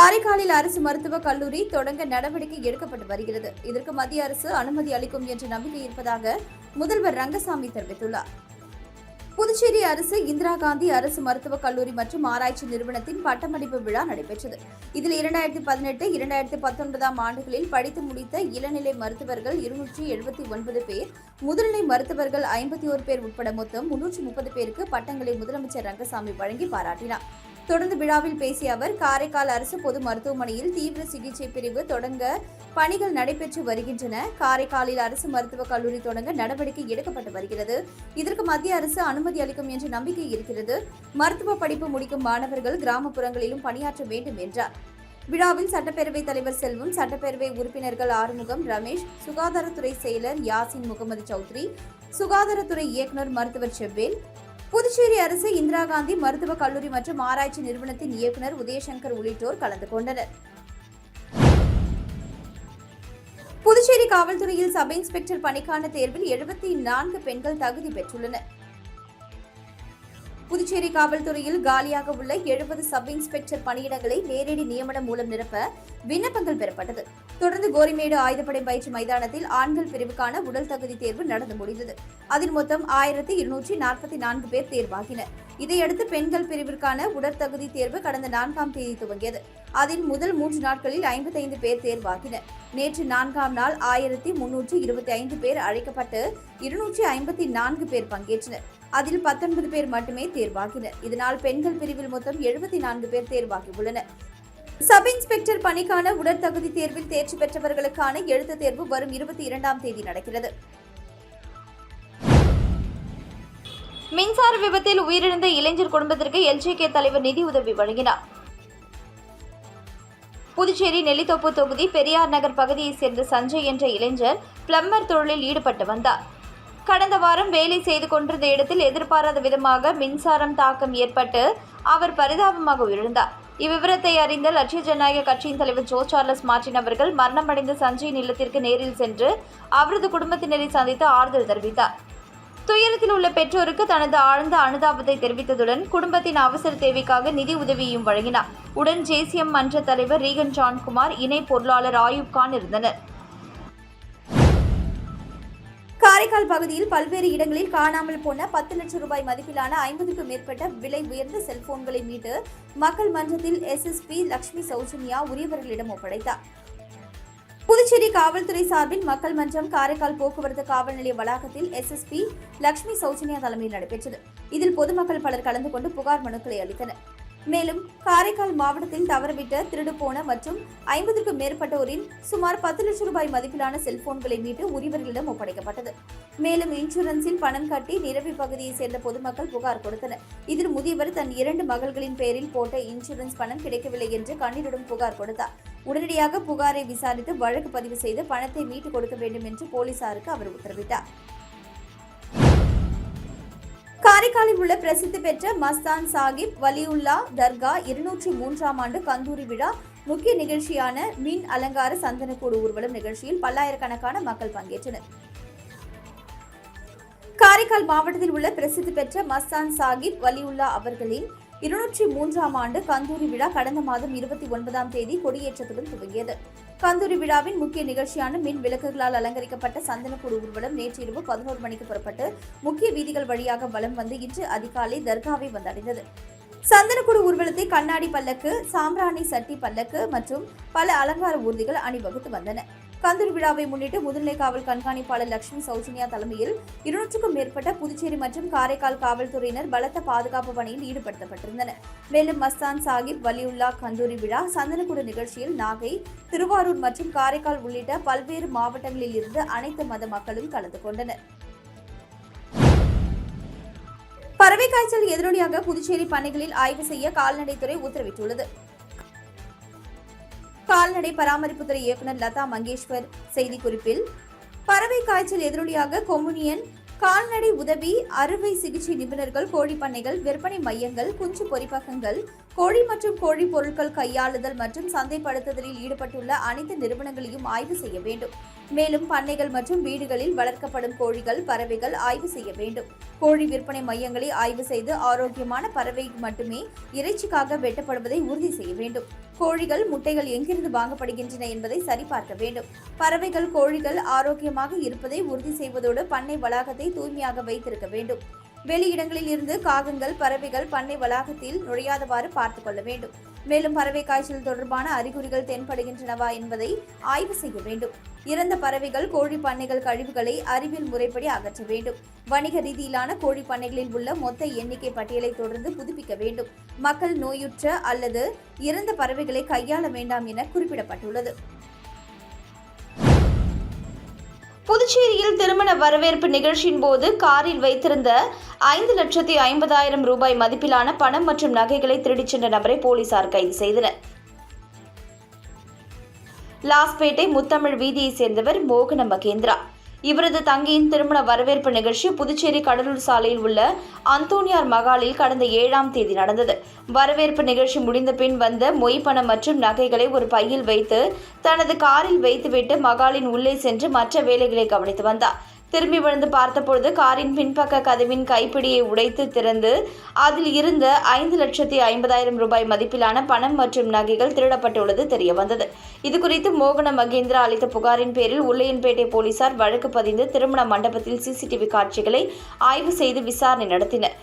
காரைக்காலில் அரசு மருத்துவக் கல்லூரி தொடங்க நடவடிக்கை எடுக்கப்பட்டு வருகிறது. இதற்கு மத்திய அரசு அனுமதி அளிக்கும் என்ற நம்பிக்கை இருப்பதாக முதல்வர் ரங்கசாமி தெரிவித்துள்ளார். புதுச்சேரி அரசு இந்திரா காந்தி அரசு மருத்துவக் கல்லூரி மற்றும் ஆராய்ச்சி நிறுவனத்தின் பட்டமளிப்பு விழா நடைபெற்றது. இதில் 2018, 2019 ஆண்டுகளில் படித்து முடித்த இளநிலை மருத்துவர்கள் 279 பேர், முதுநிலை மருத்துவர்கள் 51 பேர் உட்பட மொத்தம் 330 பேருக்கு பட்டங்களை முதலமைச்சர் ரங்கசாமி வழங்கி பாராட்டினார். தொடர்ந்து விழாவில் பேசிய அவர், காரைக்கால் அரசு பொது மருத்துவமனையில் தீவிர சிகிச்சை பிரிவு தொடங்க பணிகள் நடைபெற்று வருகின்றன. காரைக்காலில் அரசு மருத்துவக் கல்லூரி தொடங்க நடவடிக்கை எடுக்கப்பட்டு வருகிறது. இதற்கு மத்திய அரசு அனுமதி அளிக்கும் என்ற நம்பிக்கை இருக்கிறது. மருத்துவ படிப்பு முடிக்கும் மாணவர்கள் கிராமப்புறங்களிலும் பணியாற்ற வேண்டும் என்றார். விழாவில் சட்டப்பேரவைத் தலைவர் செல்வம், சட்டப்பேரவை உறுப்பினர்கள் ஆறுமுகம், ரமேஷ், சுகாதாரத்துறை செயலர் யாசின் முகமது சௌத்ரி, சுகாதாரத்துறை இயக்குநர் மருத்துவர் செவ்வேல், புதுச்சேரி அரசு இந்திரா காந்தி மருத்துவக் கல்லூரி மற்றும் ஆராய்ச்சி நிறுவனத்தின் இயக்குநர் உதயசங்கர் உள்ளிட்டோர் கலந்து கொண்டனர். புதுச்சேரி காவல்துறையில் சப் இன்ஸ்பெக்டர் பணிக்கான தேர்வில் 74 பெண்கள் தகுதி பெற்றுள்ளனர். புதுச்சேரி காவல்துறையில் காலியாக உள்ள 70 சப் இன்ஸ்பெக்டர் பணியிடங்களை நேரடி நியமனம் மூலம் நிரப்ப விண்ணப்பங்கள் பெறப்பட்டது. தொடர்ந்து கோரிமேடு ஆயுதப்படை பயிற்சி மைதானத்தில் ஆண்கள் பிரிவுக்கான உடல் தகுதி தேர்வு நடந்து முடிந்தது. அதில் மொத்தம் 1244 பேர் தேர்வாகினர். இதையடுத்து பெண்கள் பிரிவிற்கான உடற்தகுதி தேர்வு கடந்த 4ஆம் தேதி துவங்கியது. அதில் முதல் 3 நாட்களில் 55 பேர் தேர்வாகினர். நேற்று 4ஆம் நாள் 1325 பேர் அழைக்கப்பட்டு 254 பேர் பங்கேற்றனர். அதில் 19 பேர் மட்டுமே தேர்வாகினர். இதனால் பெண்கள் பிரிவில் மொத்தம் 74 பேர் தேர்வாகியுள்ளனர். சப் இன்ஸ்பெக்டர் பணிக்கான உடற்தகுதி தேர்வில் தேர்ச்சி பெற்றவர்களுக்கான எழுத்துத் தேர்வு வரும் 22ஆம் தேதி நடக்கிறது. மின்சார விபத்தில் உயிரிழந்த இளைஞர் குடும்பத்திற்கு LJK தலைவர் நிதி உதவி வழங்கினார். புதுச்சேரி நெல்லித்தோப்பு தொகுதி பெரியார் நகர் பகுதியைச் சேர்ந்த சஞ்சய் என்ற இளைஞர் பிளம்பர் தொழிலில் ஈடுபட்டு வந்தார். கடந்த வாரம் வேலை செய்து கொண்டிருந்த இடத்தில் எதிர்பாராத விதமாக மின்சாரம் தாக்கம் ஏற்பட்டு அவர் பரிதாபமாக உயிரிழந்தார். இவ்விவரத்தை அறிந்த லட்சிய ஜனநாயக கட்சியின் தலைவர் ஜோ சார்லஸ் மார்டின் அவர்கள் மரணமடைந்த சஞ்சயின் இல்லத்திற்கு நேரில் சென்று அவரது குடும்பத்தினரை சந்தித்து ஆறுதல் தெரிவித்தார். துயரத்தில் உள்ள பெற்றோருக்கு தனது ஆழ்ந்த அனுதாபத்தை தெரிவித்ததுடன் குடும்பத்தின் அவசர தேவைக்காக நிதி உதவியையும் வழங்கினார். உடன் JCM மன்ற தலைவர் ரீகன் ஜான்குமார், இணை பொருளாளர் ஆயூப் கான் இருந்தனர். காரைக்கால் பகுதியில் பல்வேறு இடங்களில் காணாமல் போன 10 லட்சம் ரூபாய் மதிப்பிலான 50க்கும் மேற்பட்ட விலை உயர்ந்த செல்போன்களை மீட்டு மக்கள் மன்றத்தில் SSP லட்சுமி சௌஜன்யா உரியவர்களிடம் ஒப்படைத்தார். புதுச்சேரி காவல்துறை சார்பில் மக்கள் மன்றம் காரைக்கால் போக்குவரத்து காவல் நிலைய வளாகத்தில் SSP லட்சுமி சௌஜன்யா தலைமையில் நடைபெற்றது. இதில் பொதுமக்கள் பலர் கலந்து கொண்டு புகார் மனுக்களை அளித்தனர். மேலும் காரைக்கால் மாவட்டத்தில் தவறவிட்ட, திருடு போன மற்றும் 50க்கும் மேற்பட்டோரின் சுமார் 10 லட்சம் ரூபாய் மதிப்பிலான செல்போன்களை மீட்டு உரியவர்களிடம் ஒப்படைக்கப்பட்டது. மேலும் இன்சூரன்ஸில் பணம் கட்டி நிரவி பகுதியைச் சேர்ந்த பொதுமக்கள் புகார் கொடுத்தனர். இதில் முதியவர் தன் 2 மகள்களின் பெயரில் போட்ட இன்சூரன்ஸ் பணம் கிடைக்கவில்லை என்று கண்ணீருடன் புகார் கொடுத்தார். உடனடியாக புகாரை விசாரித்து வழக்கு பதிவு செய்து பணத்தை மீட்டுக் கொடுக்க வேண்டும் என்று போலீசாருக்கு அவர் உத்தரவிட்டார். காரைக்காலில் உள்ள பிரசித்தி பெற்ற மஸ்தான் சாஹிப் வலியுல்லா தர்கா 203ஆம் ஆண்டு கந்தூரி விழா முக்கிய நிகழ்ச்சியான மின் அலங்கார சந்தனக்கூடு ஊர்வலம் நிகழ்ச்சியில் பல்லாயிரக்கணக்கான மக்கள் பங்கேற்றனர். காரைக்கால் மாவட்டத்தில் உள்ள பிரசித்தி பெற்ற மஸ்தான் சாஹிப் வலியுல்லா அவர்களின் 203ஆம் ஆண்டு கந்தூரி விழா கடந்த மாதம் 29ஆம் தேதி கொடியேற்றத்துடன் துவங்கியது. கந்தூரி விழாவின் முக்கிய நிகழ்ச்சியான மின் விளக்குகளால் அலங்கரிக்கப்பட்ட சந்தனக்கூடு ஊர்வலம் நேற்று இரவு 11 மணிக்கு புறப்பட்டு முக்கிய வீதிகள் வழியாக வலம் வந்து இன்று அதிகாலை தர்காவை வந்தடைந்தது. சந்தனக்கூடு ஊர்வலத்தை கண்ணாடி பல்லக்கு, சாம்பிராணி சட்டி பல்லக்கு மற்றும் பல அலங்கார ஊர்திகள் அணிவகுத்து வந்தன. கந்தூரி விழாவை முன்னிட்டு முதுநிலை காவல் கண்காணிப்பாளர் லட்சுமி சௌஜன்யா தலைமையில் 200க்கும் மேற்பட்ட புதுச்சேரி மற்றும் காரைக்கால் காவல்துறையினர் பலத்த பாதுகாப்பு பணியில் ஈடுபடுத்தப்பட்டிருந்தனர். மேலும் மஸ்தான் சாஹிப் வலியுல்லா கந்தூரி விழா சந்தனக்கூடு நிகழ்ச்சியில் நாகை, திருவாரூர் மற்றும் காரைக்கால் உள்ளிட்ட பல்வேறு மாவட்டங்களில் இருந்து அனைத்து மத மக்களும் கலந்து கொண்டனர். பறவை காய்ச்சல் எதிரொலியாக புதுச்சேரி பண்ணைகளில் ஆய்வு செய்ய கால்நடைத்துறை உத்தரவிட்டுள்ளது. கால்நடை பராமரிப்புத்துறை இயக்குநர் லதா மங்கேஷ்வர் செய்திக்குறிப்பில், பறவை காய்ச்சல் எதிரொலியாக கொம்யூனியன், கால்நடை உதவி, அறுவை சிகிச்சை நிபுணர்கள், கோழி பண்ணைகள், விற்பனை மையங்கள், குஞ்சு பொறிப்பகங்கள், கோழி மற்றும் கோழி பொருட்கள் கையாளுதல் மற்றும் சந்தைப்படுத்துதலில் ஈடுபட்டுள்ள அனைத்து நிறுவனங்களையும் ஆய்வு செய்ய வேண்டும். மேலும் பண்ணைகள் மற்றும் வீடுகளில் வளர்க்கப்படும் கோழிகள், பறவைகள் ஆய்வு செய்ய வேண்டும். கோழி விற்பனை மையங்களை ஆய்வு செய்து ஆரோக்கியமான பறவை மட்டுமே இறைச்சிக்காக வெட்டப்படுவதை உறுதி செய்ய வேண்டும். கோழிகள், முட்டைகள் எங்கிருந்து வாங்கப்படுகின்றன என்பதை சரிபார்க்க வேண்டும். பறவைகள், கோழிகள் ஆரோக்கியமாக இருப்பதை உறுதி செய்வதோடு பண்ணை வளாகத்தை தூய்மையாக வைத்திருக்க வேண்டும். வெளியிடங்களில் இருந்து காகங்கள், பறவைகள் பண்ணை வளாகத்தில் நுழையாதவாறு பார்த்துக் கொள்ள வேண்டும். மேலும் பறவை காய்ச்சல் தொடர்பான அறிகுறிகள் தென்படுகின்றனவா என்பதை ஆய்வு செய்ய வேண்டும். இறந்த பறவைகள், கோழி பண்ணைகள் கழிவுகளை அறிவியல் முறைப்படி அகற்ற வேண்டும். வணிக ரீதியிலான கோழி பண்ணைகளில் உள்ள மொத்த எண்ணிக்கை பட்டியலை தொடர்ந்து புதுப்பிக்க வேண்டும். மக்கள் நோயுற்ற அல்லது இறந்த பறவைகளை கையாள வேண்டாம் என குறிப்பிடப்பட்டுள்ளது. புதுச்சேரியில் திருமண வரவேற்பு நிகழ்ச்சியின் போது காரில் வைத்திருந்த 5,50,000 ரூபாய் மதிப்பிலான பணம் மற்றும் நகைகளை திருடிச் சென்ற நபரை போலீசார் கைது செய்தனர். லாஸ்பேட்டை முத்தமிழ் வீதியைச் சேர்ந்தவர் மோகன மகேந்திரா. இவரது தங்கையின் திருமண வரவேற்பு நிகழ்ச்சி புதுச்சேரி கடலூர் சாலையில் உள்ள அந்தோனியார் மகாலில் கடந்த 7ஆம் தேதி நடந்தது. வரவேற்பு நிகழ்ச்சி முடிந்த பின் வந்த மொய்பணம் மற்றும் நகைகளை ஒரு பையில் வைத்து தனது காரில் வைத்துவிட்டு மகாலின் உள்ளே சென்று மற்ற வேலைகளை கவனித்து வந்தார். திரும்பி வந்து பார்த்தபொழுது காரின் பின்பக்க கதவின் கைப்பிடியை உடைத்து திறந்து அதில் இருந்த 5,50,000 ரூபாய் மதிப்பிலான பணம் மற்றும் நகைகள் திருடப்பட்டுள்ளது தெரியவந்தது. இதுகுறித்து மோகன மகேந்திரா அளித்த புகாரின் பேரில் உள்ளையன்பேட்டை போலீசார் வழக்கு பதிந்து திருமண மண்டபத்தில் சிசிடிவி காட்சிகளை ஆய்வு செய்து விசாரணை நடத்தினர்.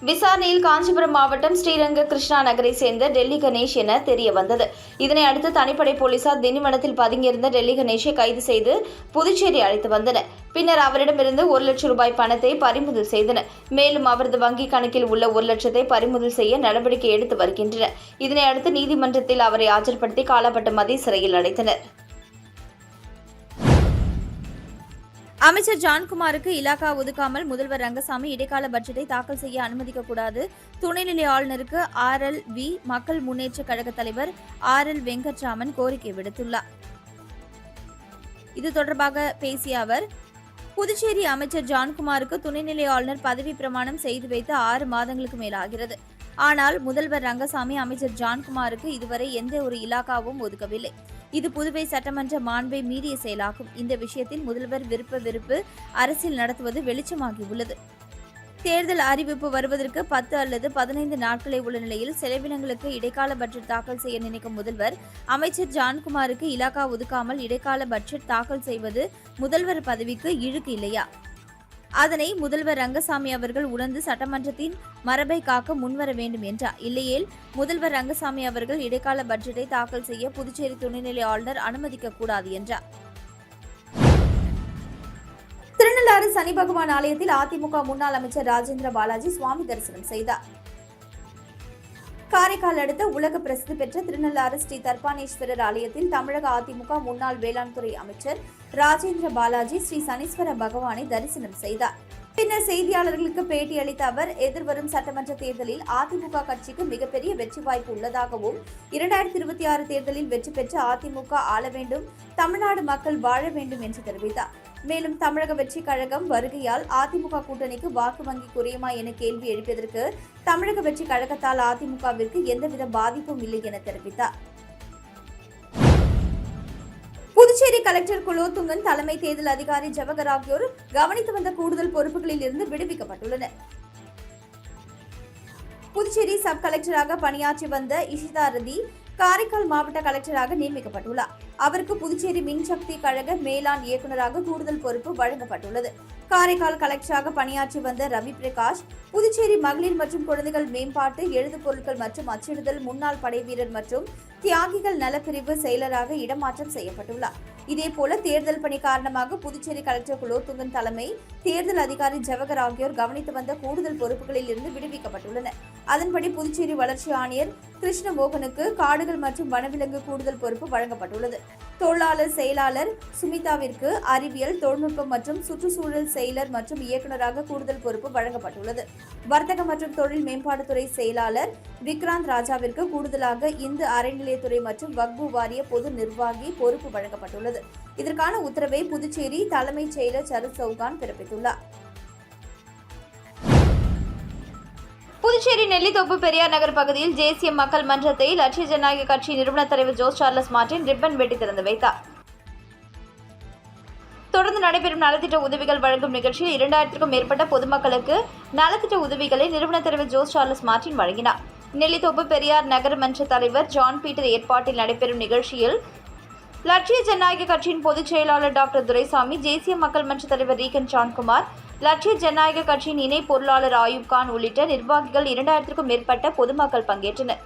விசாரணையில் காஞ்சிபுரம் மாவட்டம் ஸ்ரீரங்க கிருஷ்ணா நகரை சேர்ந்த டெல்லி கணேஷ் என தெரிய வந்தது. இதனை அடுத்து தனிப்படை போலீசார் திண்டிவனத்தில் பதுங்கியிருந்த டெல்லி கணேஷை கைது செய்து புதுச்சேரி அழைத்து வந்தனர். பின்னர் அவரிடமிருந்து 1 லட்சம் ரூபாய் பணத்தை பறிமுதல் செய்தனர். மேலும் அவரது வங்கிக் கணக்கில் உள்ள 1 லட்சத்தை பறிமுதல் செய்ய நடவடிக்கை எடுத்து வருகின்றனர். இதனை அடுத்து நீதிமன்றத்தில் அவரை ஆஜர்படுத்தி காலாப்பட்டு மதிய சிறையில் அடைத்தனர். அமைச்சர் ஜான்குமாருக்கு இலாகா ஒதுக்காமல் முதல்வர் ரங்கசாமி இடைக்கால பட்ஜெட்டை தாக்கல் செய்ய அனுமதிக்கக்கூடாது. துணைநிலை ஆளுநருக்கு RLV மக்கள் முன்னேற்ற கழக தலைவர் RL வெங்கட்ராமன் கோரிக்கை விடுத்துள்ளார். இது தொடர்பாக பேசிய அவர், புதுச்சேரி அமைச்சர் ஜான்குமாருக்கு துணைநிலை ஆளுநர் பதவி பிரமாணம் செய்து வைத்து 6 மாதங்களுக்கு மேலாகிறது. ஆனால் முதல்வர் ரங்கசாமி அமைச்சர் ஜான்குமாருக்கு இதுவரை எந்த ஒரு இலாகாவும் ஒதுக்கவில்லை. இது புதுவை சட்டமன்ற மாண்பை மீறிய செயலாகும். இந்த விஷயத்தில் முதல்வர் விருப்பு அரசியல் நடத்துவது வெளிச்சமாகியுள்ளது. தேர்தல் அறிவிப்பு வருவதற்கு 10 அல்லது 15 நாட்களே உள்ள நிலையில் செலவினங்களுக்கு இடைக்கால பட்ஜெட் தாக்கல் செய்ய நினைக்கும் முதல்வர் அமைச்சர் ஜான்குமாருக்கு இலாகா ஒதுக்காமல் இடைக்கால பட்ஜெட் தாக்கல் செய்வது முதல்வர் பதவிக்கு இழுக்கு இல்லையா? அதனை முதல்வர் ரங்கசாமி அவர்கள் உணர்ந்து சட்டமன்றத்தின் மரபை காக்க முன்வர வேண்டும் என்றார். இல்லையேல் முதல்வர் ரங்கசாமி அவர்கள் இடைக்கால பட்ஜெட்டை தாக்கல் செய்ய புதுச்சேரி துணைநிலை ஆளுநர் அனுமதிக்க கூடாது என்றார். திருநள்ளாறு சனி பகவான் ஆலயத்தில் அதிமுக முன்னாள் அமைச்சர் ராஜேந்திர பாலாஜி சுவாமி தரிசனம் செய்தார். காரைக்கால் அடுத்த உலக பிரசித்தி பெற்ற திருநள்ளாறு ஸ்ரீ தர்பானேஸ்வரர் ஆலயத்தில் தமிழக அதிமுக முன்னாள் வேளாண் துறை அமைச்சர் ராஜேந்திர பாலாஜி ஸ்ரீ சனீஸ்வர பகவானை தரிசனம் செய்தார். பின்னர் செய்தியாளர்களுக்கு பேட்டி அளித்த அவர், எதிர்வரும் சட்டமன்ற தேர்தலில் அதிமுக கட்சிக்கு மிகப்பெரிய வெற்றி வாய்ப்பு உள்ளதாகவும் 2026 தேர்தலில் வெற்றி பெற்று அதிமுக ஆள வேண்டும், தமிழ்நாடு மக்கள் வாழ வேண்டும் என்று தெரிவித்தார். மேலும் தமிழக வெற்றி கழகம் வருகையால் அதிமுக கூட்டணிக்கு வாக்கு வங்கி குறையுமா என கேள்வி எழுப்பியதற்கு தமிழக வெற்றி கழகத்தால் அதிமுகவிற்கு எந்தவித பாதிப்பும் இல்லை என தெரிவித்தார். புதுச்சேரி கலெக்டர் குலோத்துங்கன், தலைமை தேர்தல் அதிகாரி ஜவஹர் ஆகியோர் கவனித்து வந்த கூடுதல் பொறுப்புகளில் இருந்து விடுவிக்கப்பட்டுள்ளனர். புதுச்சேரி சப் கலெக்டராக பணியாற்றி வந்த இஷிதா ரதி காரைக்கால் மாவட்ட கலெக்டராக நியமிக்கப்பட்டுள்ளார். அவருக்கு புதுச்சேரி மின்சக்தி கழக மேலாண் இயக்குநராக கூடுதல் பொறுப்பு வழங்கப்பட்டுள்ளது. காரைக்கால் கலெக்டராக பணியாற்றி வந்த ரவி பிரகாஷ் புதுச்சேரி மகளிர் மற்றும் குழந்தைகள் மேம்பாட்டு, எழுது பொருட்கள் மற்றும் அச்சிடுதல் முன்னாள் படை வீரர் மற்றும் தியாகிகள் நலப்பிரிவு செயலராக இடமாற்றம் செய்யப்பட்டுள்ளார். இதேபோல தேர்தல் பணி காரணமாக புதுச்சேரி கலெக்டர் குலோத்துங்கன் தலைமை தேர்தல் அதிகாரி ஜவஹர் ஆகியோர் கவனித்து வந்த கூடுதல் பொறுப்புகளில் இருந்து விடுவிக்கப்பட்டுள்ளனர். அதன்படி புதுச்சேரி வளர்ச்சி ஆணையர் கிருஷ்ணமோகனுக்கு காடுகள் மற்றும் வனவிலங்கு கூடுதல் பொறுப்பு வழங்கப்பட்டுள்ளது. தொழிலாளர் செயலாளர் சுமிதாவிற்கு அறிவியல், தொழில்நுட்பம் மற்றும் சுற்றுச்சூழல் செயலர் மற்றும் இயக்குநராக கூடுதல் பொறுப்பு வழங்கப்பட்டுள்ளது. வர்த்தக மற்றும் தொழில் மேம்பாட்டுத்துறை செயலாளர் விக்ராந்த் ராஜாவிற்கு கூடுதலாக இந்து அறநிலையத்துறை மற்றும் வக்பு வாரிய பொது நிர்வாகி பொறுப்பு வழங்கப்பட்டுள்ளது. இதற்கான உத்தரவை புதுச்சேரி தலைமைச் செயலர் சரத் சௌகான் பிறப்பித்துள்ளார். புதுச்சேரி நெல்லித்தோப்பு பெரியார் நகர் பகுதியில் தேசிய மக்கள் மன்றத்தை லட்சிய ஜனநாயக கட்சி நிறுவன தலைவர் ஜோஸ் சார்லஸ் மார்ட்டின் ரிப்பன் வெட்டி திறந்து வைத்தார். தொடர்ந்து நடைபெறும் நலத்திட்ட உதவிகள் வழங்கும் நிகழ்ச்சியில் 2000க்கும் மேற்பட்ட பொதுமக்களுக்கு நலத்திட்ட உதவிகளை நிறுவன தலைவர் ஜோஸ் சார்லஸ் மார்ட்டின் வழங்கினார். நெல்லித்தோப்பு பெரியார் நகர் மன்ற தலைவர் ஜான் பீட்டர் ஏற்பாட்டில் நடைபெறும் நிகழ்ச்சியில் லட்சிய ஜனநாயக கட்சியின் பொதுச் செயலாளர் டாக்டர் துரைசாமி, தேசிய மக்கள் மன்ற தலைவர் ரீகன் ஜான்குமார், லட்சிய ஜனநாயக கட்சியின் இணை பொருளாளர் ஆயூப் கான் உள்ளிட்ட நிர்வாகிகள் 2000க்கும் மேற்பட்ட பொதுமக்கள் பங்கேற்றனர்.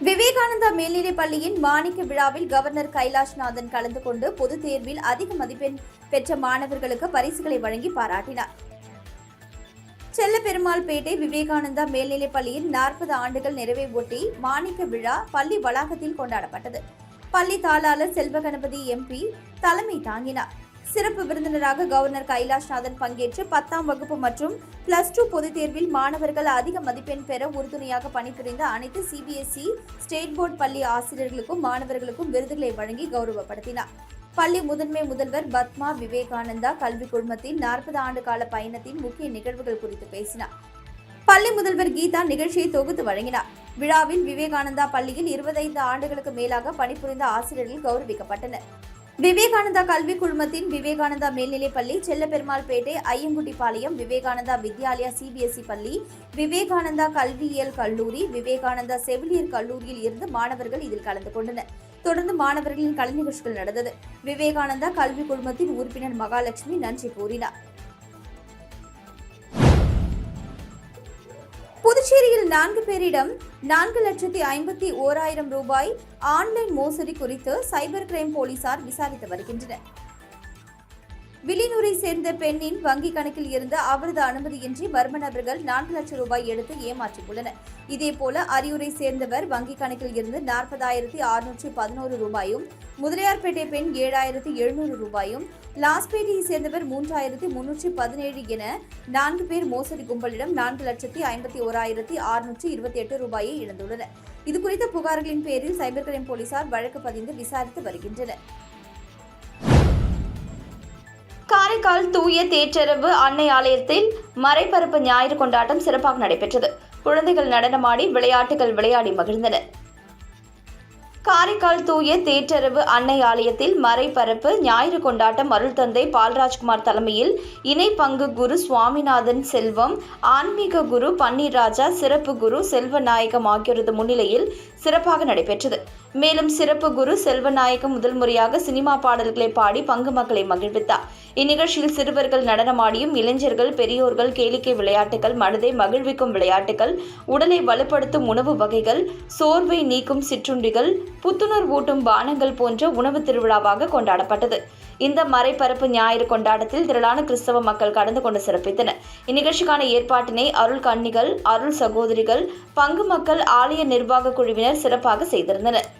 விவேகானந்தா மேல்நிலைப் பள்ளியின் மாணிக்க விழாவில் கவர்னர் கைலாஷ்நாதன் கலந்து கொண்டு பொதுத் தேர்வில் அதிக மதிப்பெண் பெற்ற மாணவர்களுக்கு பரிசுகளை வழங்கி பாராட்டினார். செல்லபெருமாள்பேட்டை விவேகானந்தா மேல்நிலைப் பள்ளியின் 40 ஆண்டுகள் நிறைவை ஒட்டி மாணிக்க விழா பள்ளி வளாகத்தில் கொண்டாடப்பட்டது. பள்ளி தாளாளர் செல்வகணபதி MP தலைமை தாங்கினார். சிறப்பு விருந்தினராக கவர்னர் கைலாஷ்நாதன் பங்கேற்று 10ஆம் வகுப்பு மற்றும் +2 பொதுத் தேர்வில் மாணவர்கள் அதிக மதிப்பெண் பெற உறுதுணையாக பணிபுரிந்த அனைத்து CBSE ஸ்டேட் போர்டு பள்ளி ஆசிரியர்களுக்கும் மாணவர்களுக்கும் விருதுகளை வழங்கி கௌரவப்படுத்தினார். பள்ளி முதன்மை முதல்வர் பத்மா விவேகானந்தா கல்வி குழுமத்தின் 40 ஆண்டு கால பயணத்தின் முக்கிய நிகழ்வுகள் குறித்து பேசினார். பள்ளி முதல்வர் கீதா நிகழ்ச்சியை தொகுத்து வழங்கினார். விழாவில் விவேகானந்தா பள்ளியில் 25 ஆண்டுகளுக்கு மேலாக பணிபுரிந்த ஆசிரியர்கள் கௌரவிக்கப்பட்டனர். விவேகானந்தா கல்வி குழுமத்தின் விவேகானந்தா மேல்நிலைப் பள்ளி, செல்லபெருமாள்பேட்டை ஐயங்குட்டிப்பாளையம் விவேகானந்தா வித்யாலயா CBSE பள்ளி, விவேகானந்தா கல்வியியல் கல்லூரி, விவேகானந்தா செவிலியர் கல்லூரியில் இருந்து மாணவர்கள் இதில் கலந்து கொண்டனர். தொடர்ந்து மாணவர்களின் கலை நிகழ்ச்சிகள் நடந்தது. விவேகானந்தா கல்வி குழுமத்தின் உறுப்பினர் மகாலட்சுமி நன்றி கூறினார். புதுச்சேரியில் 4 பேரிடம் 4,51,000 ரூபாய் ஆன்லைன் மோசடி குறித்து சைபர் கிரைம் போலீசார் விசாரித்து வருகின்றனர். வில்லியனூரை சேர்ந்த பெண்ணின் வங்கி கணக்கில் இருந்து அவரது அனுமதியின்றி மர்ம நபர்கள் 4 லட்சம் ரூபாய் எடுத்து ஏமாற்றியுள்ளனர். இதேபோல அரியூரை சேர்ந்தவர் வங்கி கணக்கில் இருந்து 40,611 ரூபாயும், முதலியார்பேட்டை பெண் 7,700 ரூபாயும், லாஸ்பேட்டையை சேர்ந்தவர் 3,317 என 4 பேர் மோசடி கும்பலிடம் 4,51,628 ரூபாயை இழந்துள்ளனர். இதுகுறித்த புகார்களின் பேரில் சைபர் கிரைம் போலீசார் வழக்கு பதிந்து விசாரித்து வருகின்றனர். காரைக்கால் தூய தேற்றரவு அன்னை ஆலயத்தில் மறைபரப்பு ஞாயிறு கொண்டாட்டம் சிறப்பாக நடைபெற்றது. குழந்தைகள் நடனமாடி விளையாட்டுகள் விளையாடி மகிழ்ந்தனர். காரைக்கால் தூய தேற்றரவு அன்னை ஆலயத்தில் மறைபரப்பு ஞாயிறு கொண்டாட்டம் அருள் தந்தை பால்ராஜ்குமார் தலைமையில் இணை பங்கு குரு சுவாமிநாதன் செல்வம், ஆன்மீக குரு பன்னீர்ராஜா, சிறப்பு குரு செல்வநாயகம் ஆகியோரது முன்னிலையில் சிறப்பாக நடைபெற்றது. மேலும் சிறப்பு குரு செல்வநாயகம் முதல் முறையாக சினிமா பாடல்களை பாடி பங்கு மக்களை மகிழ்வித்தார். இந்நிகழ்ச்சியில் சிறுவர்கள் நடனமாடியும், இளைஞர்கள், பெரியோர்கள் கேளிக்கை விளையாட்டுகள், மனதை மகிழ்விக்கும் விளையாட்டுகள், உடலை வலுப்படுத்தும் உணவு வகைகள், சோர்வை நீக்கும் சிற்றுண்டிகள், புத்துணர்வூட்டும் பானங்கள் போன்ற உணவு திருவிழாவாக கொண்டாடப்பட்டது. இந்த மறைபரப்பு ஞாயிறு கொண்டாட்டத்தில் திரளான கிறிஸ்தவ மக்கள் கலந்து கொண்டு சிறப்பித்தனர். இந்நிகழ்ச்சிக்கான ஏற்பாட்டினை அருள் கன்னிகள், அருள் சகோதரிகள், பங்கு மக்கள், ஆலய நிர்வாக குழுவினர் சிறப்பாக செய்திருந்தனர்.